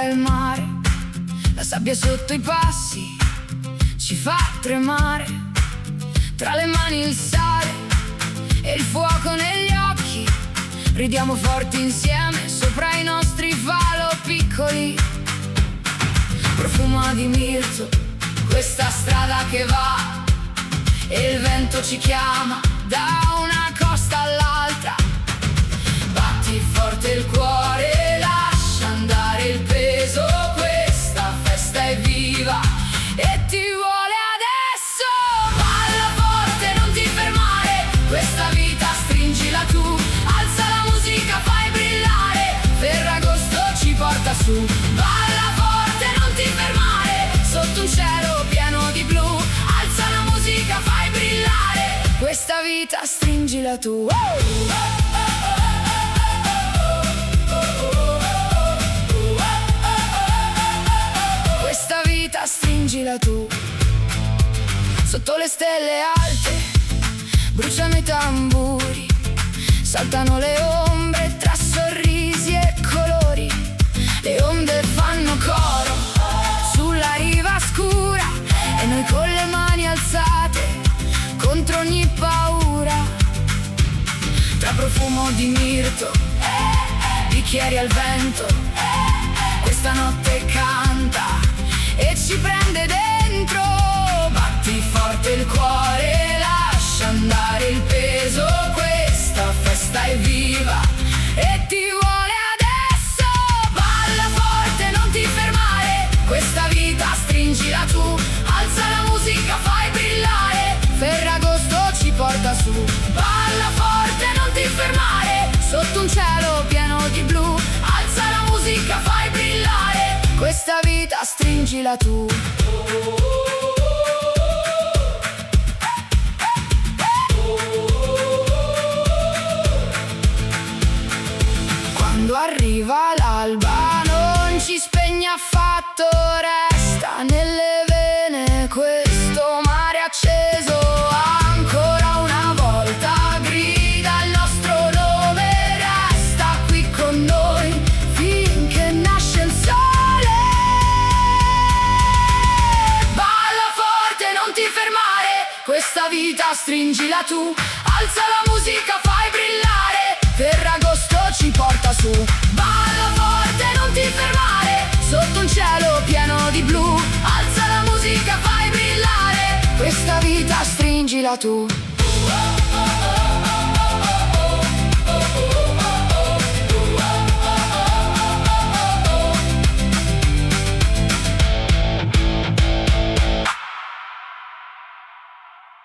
e il mare, la sabbia sotto i passi ci fa tremare. Tra le mani il sale e il fuoco negli occhi, ridiamo forti insieme sopra i nostri falò piccoli. Profumo di mirto, questa strada che va, e il vento ci chiama da una costa all'altra. Batti forte il cuore, lascia andare il peso, questa festa è viva e ti vuole adesso. Balla forte, non ti fermare, questa vita stringila tu, alza la musica, fai brillare, Ferragosto ci porta su. Balla forte, non ti fermare, sotto un cielo pieno di blu, alza la musica, fai brillare, questa vita stringila tu. Questa vita stringila tu. Sotto le stelle alte bruciano i tamburi, saltano le ombre tra sorrisi e colori. Le onde fanno coro sulla riva scura e noi con le mani alzate contro ogni paura. Tra profumo di mirto, bicchieri al vento, questa notte canta e ci prende dentro. Batti forte il cuore, lascia andare il peso, questa festa è viva e ti vuole adesso. Balla forte, non ti fermare, questa vita stringila tu, alza la musica, fai brillare, Ferragosto ci porta su. Balla forte, non ti fermare, sotto un cielo pieno di blu, alza la musica, fai brillare, questa vita stringila tu. Quando arriva l'alba non ci spegne affatto, resta nelle vene questo mare acceso. Ancora una volta grida il nostro nome, resta qui con noi finché nasce il sole. Balla forte, non ti fermare, questa vita stringila tu, alza la musica, fai brillare, Ferragosto ci porta su. Balla forte, non ti fermare, sotto un cielo pieno di blu, alza la musica, fai brillare, questa vita stringila tu.